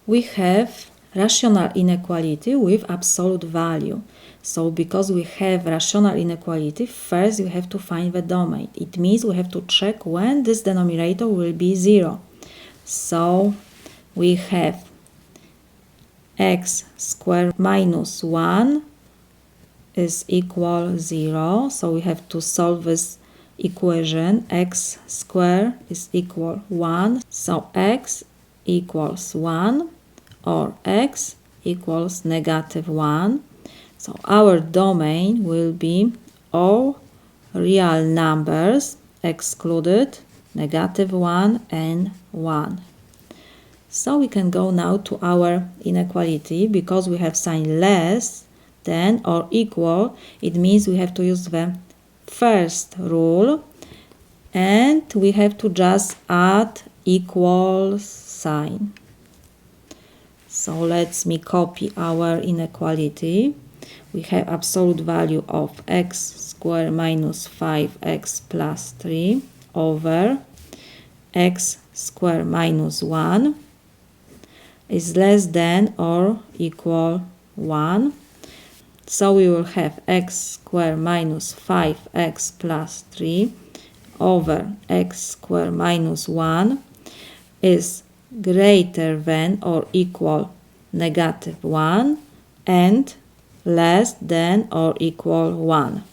we have rational inequality with absolute value. So because we have rational inequality, first you have to find the domain. It means we have to check when this denominator will be 0. So we have x squared minus 1 is equal 0. So we have to solve this equation. X squared is equal 1. So x equals 1 or x equals negative 1. So our domain will be all real numbers excluded negative 1 and 1. So we can go now to our inequality. Because we have sign less than or equal, it means we have to use the first rule and we have to just add equal sign. So let me copy our inequality. We have absolute value of x squared minus 5x plus 3 over x squared minus 1 is less than or equal 1. So we will have x squared minus 5x plus 3 over x squared minus 1 is greater than or equal negative 1 and less than or equal 1.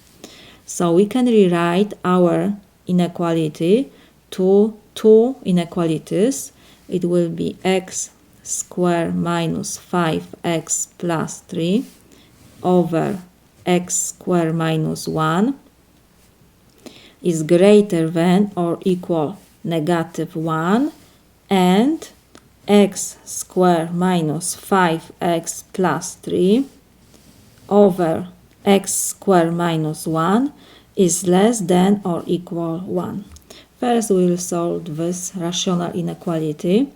So we can rewrite our inequality to two inequalities. It will be x squared minus 5x plus 3 over x squared minus 1 is greater than or equal negative 1 and x squared minus 5x plus 3 over x squared minus 1 is less than or equal 1. First we will solve this rational inequality.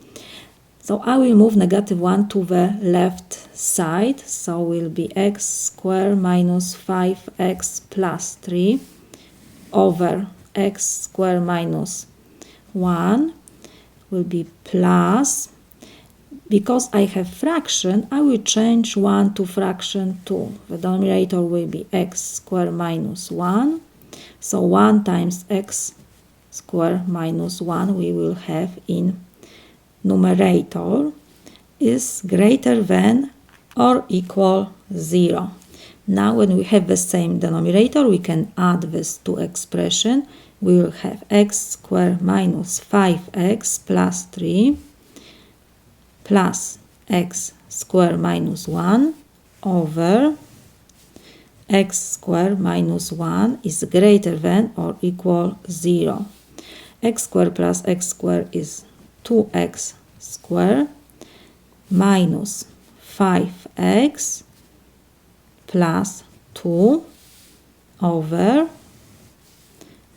So I will move negative 1 to the left side. So will be x squared minus 5x plus 3 over x squared minus 1 will be plus. Because I have fraction, I will change 1 to fraction 2. The denominator will be x squared minus 1. So 1 times x squared minus 1 we will have in numerator is greater than or equal 0. Now when we have the same denominator, we can add these two expressions. We will have x squared minus 5x plus 3 plus x squared minus 1 over x squared minus 1 is greater than or equal 0. X squared plus x squared is 2x squared minus 5x plus 2 over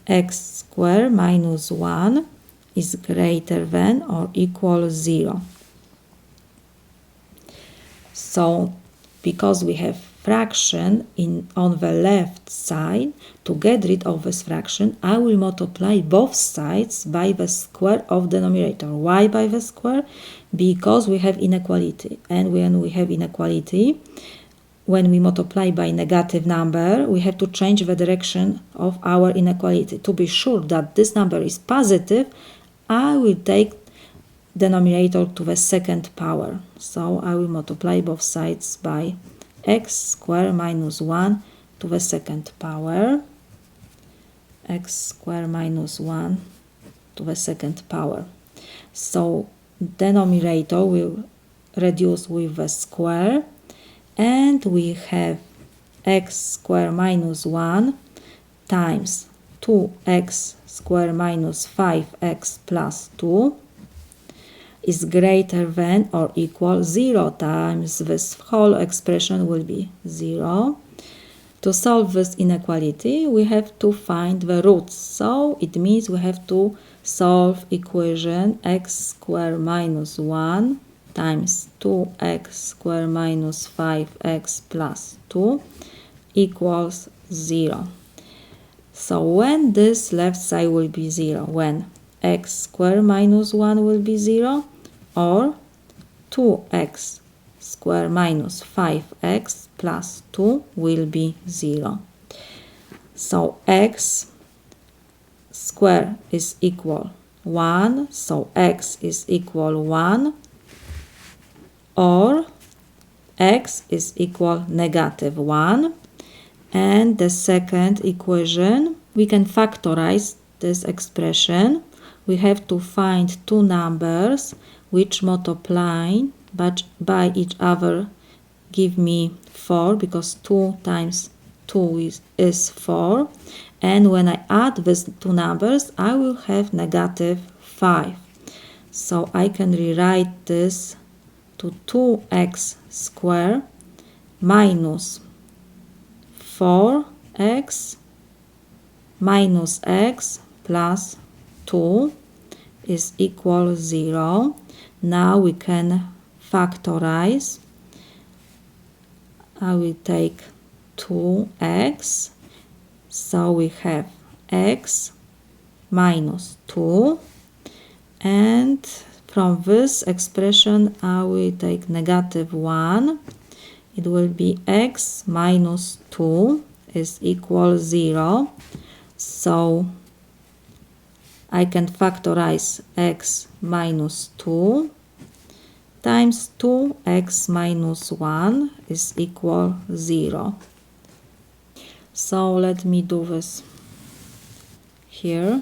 x squared minus 1 is greater than or equal 0. So because we have fraction on the left side, to get rid of this fraction, I will multiply both sides by the square of the denominator. Why by the square? Because we have inequality. And when we have inequality, when we multiply by negative number, we have to change the direction of our inequality. To be sure that this number is positive, I will take denominator to the second power. So I will multiply both sides by x squared minus 1 to the second power. X squared minus 1 to the second power. So denominator will reduce with the square and we have x squared minus 1 times 2x squared minus 5x plus 2 is greater than or equal 0 times this whole expression will be 0. To solve this inequality, we have to find the roots. So it means we have to solve equation x squared minus 1 times 2x squared minus 5x plus 2 equals 0. So when this left side will be 0, when x squared minus 1 will be 0, or 2x squared minus 5x plus 2 will be 0. So x squared is equal 1, so x is equal 1, or x is equal negative 1. And the second equation, we can factorize this expression. We have to find two numbers which multiply by each other give me 4, because 2 times 2 is 4. And when I add these two numbers, I will have negative 5. So I can rewrite this to 2x squared minus 4x minus x plus 2 is equal 0. Now we can factorize. I will take 2x, so we have x minus 2, and from this expression I will take negative 1. It will be x minus 2 is equal 0. So I can factorize x minus 2 times 2x minus 1 is equal 0. So let me do this here.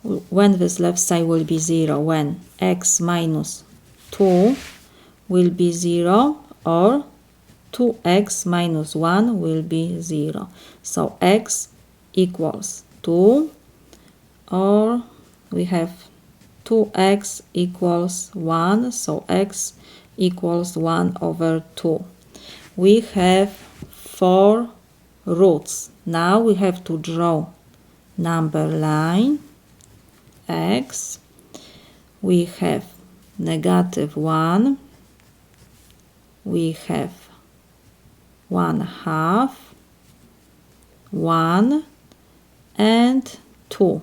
When this left side will be 0, when x minus 2 will be 0, or 2x minus 1 will be 0. So x equals 2, or we have 2x equals 1, so x equals 1 over 2. We have 4 roots. Now we have to draw number line x. We have negative 1. We have 1/2, 1, and 2.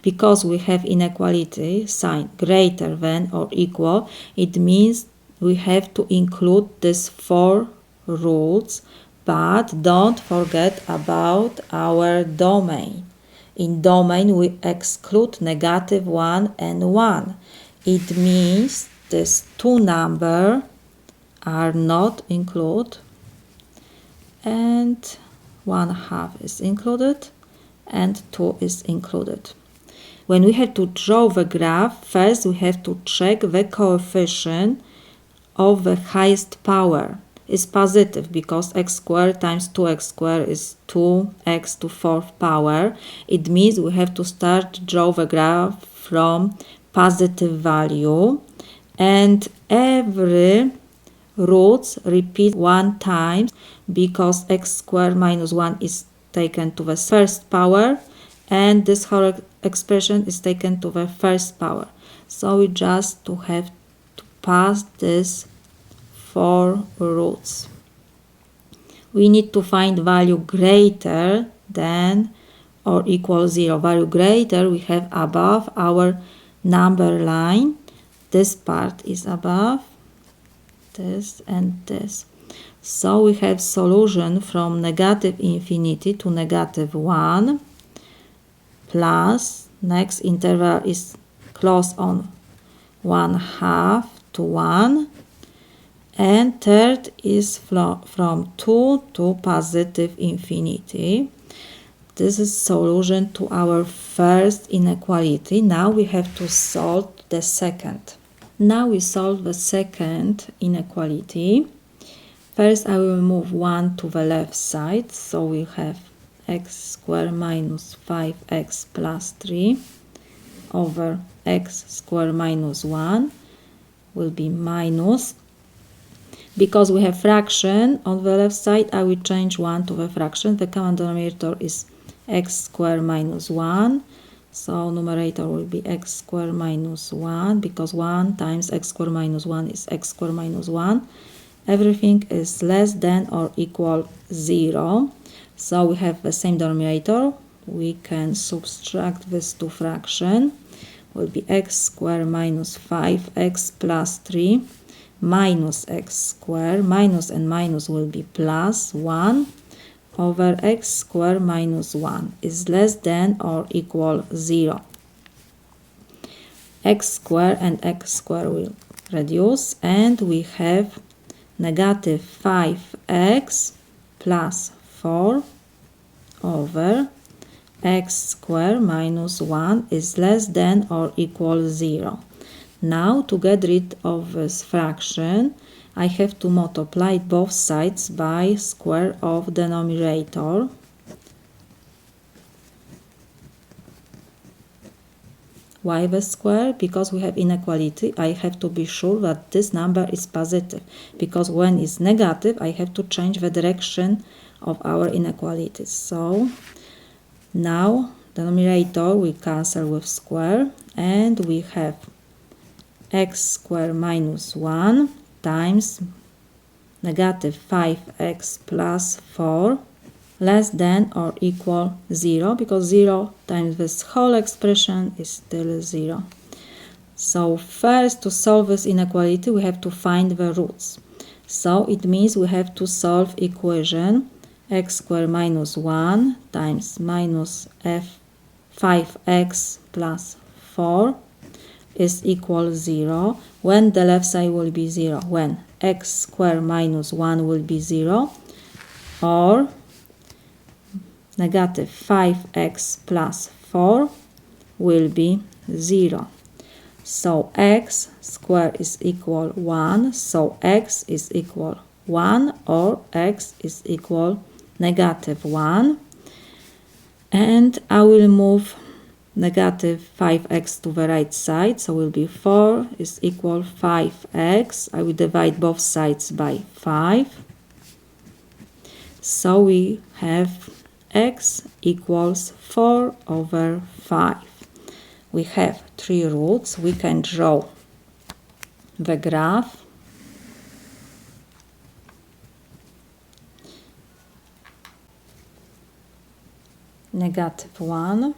Because we have inequality sign greater than or equal, it means we have to include these 4 roots, but don't forget about our domain. In domain we exclude negative 1 and 1. It means these two numbers are not included, and 1/2 is included and 2 is included. When we have to draw the graph, first we have to check the coefficient of the highest power is positive, because x squared times 2x squared is 2x to 4th power. It means we have to start draw the graph from positive value, and every roots repeat 1 time, because x squared minus 1 is taken to the first power, and this whole expression is taken to the first power. So we just have to pass this 4 roots. We need to find value greater than or equal 0. Value greater we have above our number line. This part is above this and this. So we have solution from negative infinity to negative 1, plus next interval is close on 1/2 to 1, and third is from 2 to positive infinity. This is solution to our first inequality. Now we have to solve the second. Now we solve the second inequality. First I will move 1 to the left side, so we have x squared minus 5x plus 3 over x squared minus 1 will be minus. Because we have fraction on the left side, I will change 1 to the fraction. The common denominator is x squared minus 1. So numerator will be x squared minus 1, because 1 times x squared minus 1 is x squared minus 1. Everything is less than or equal 0. So we have the same denominator. We can subtract these two fractions. will be x squared minus 5x plus 3 minus x squared. Minus and minus will be plus 1 over x squared minus 1 is less than or equal 0. X squared and x squared will reduce, and we have negative 5x plus 4 over x squared minus 1 is less than or equal 0. Now, to get rid of this fraction, I have to multiply both sides by square of denominator. Why the square? Because we have inequality. I have to be sure that this number is positive, because when it's negative, I have to change the direction of our inequalities. So now denominator we cancel with square, and we have x squared minus 1 times negative 5x plus 4 less than or equal 0, because 0 times this whole expression is still 0. So first, to solve this inequality, we have to find the roots. So it means we have to solve equation x squared minus 1 times minus 5x plus 4 is equal 0. When the left side will be 0? When x squared minus 1 will be 0, or negative 5x plus 4 will be 0. So x squared is equal 1, so x is equal 1, or x is equal negative 1. And I will move negative 5x to the right side, so will be 4 is equal 5x. I will divide both sides by 5. So we have x equals 4 over 5. We have 3 roots. We can draw the graph. Negative 1,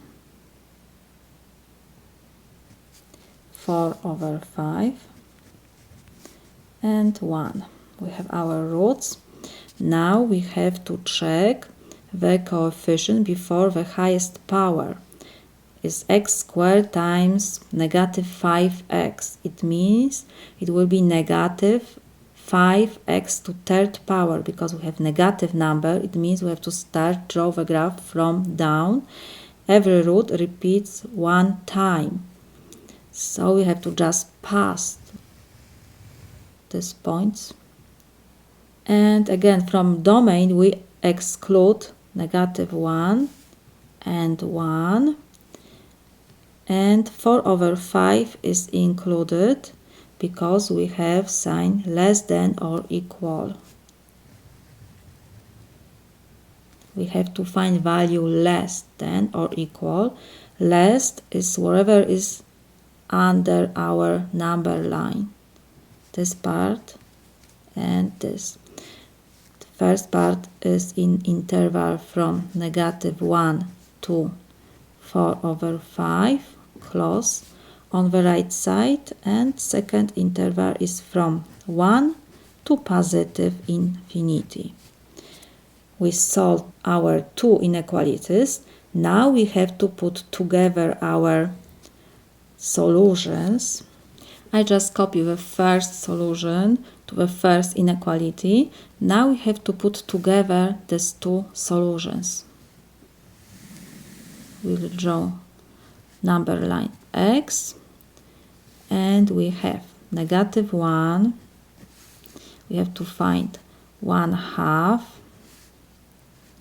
4 over 5, and 1. We have our roots. Now we have to check the coefficient before the highest power. Is x squared times negative 5x. It means it will be negative 5x to third power, because we have negative number. It means we have to start draw the graph from down. Every root repeats 1 time. So we have to just pass these points. And again, from domain we exclude negative 1 and 1. And 4 over 5 is included because we have sign less than or equal. We have to find value less than or equal. Less is wherever is under our number line. This part and this. The first part is in interval from negative 1 to 4 over 5, close on the right side, and second interval is from 1 to positive infinity. We solved our 2 inequalities. Now we have to put together our solutions. I just copy the first solution to the first inequality. Now we have to put together these 2 solutions. We'll draw number line x, and we have negative 1. We have to find 1/2,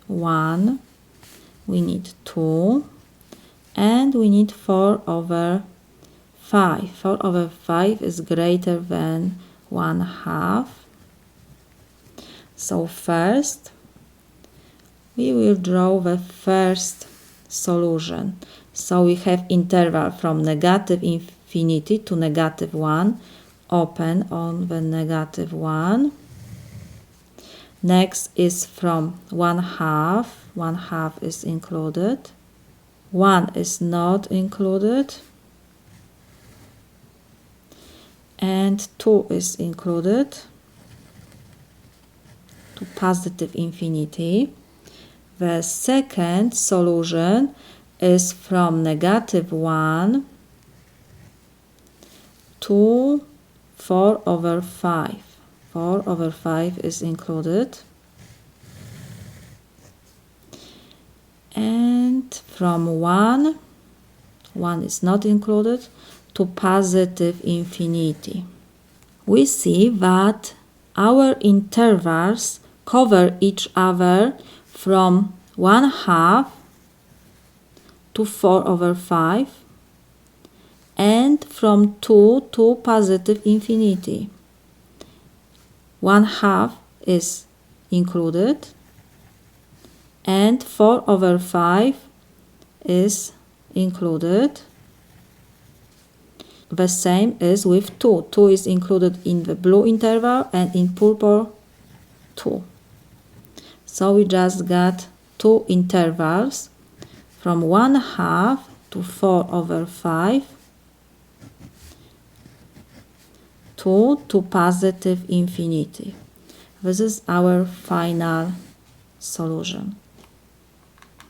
1. We need 2, and we need 4 over 5. 4 over 5 is greater than 1/2. So first we will draw the first solution. So we have interval from negative infinity to negative 1, open on the negative 1. Next is from 1/2. 1/2 is included. 1 is not included. and 2 is included to positive infinity. The second solution is from negative 1 to 4 over 5. 4 over 5 is included. And from 1 is not included, to positive infinity. We see that our intervals cover each other from 1/2 to 4 over 5 and from 2 to positive infinity. 1/2 is included and 4 over 5 is included. The same is with 2. 2 is included in the blue interval and in purple 2. So we just got 2 intervals from 1/2 to 4 over 5 to positive infinity. This is our final solution.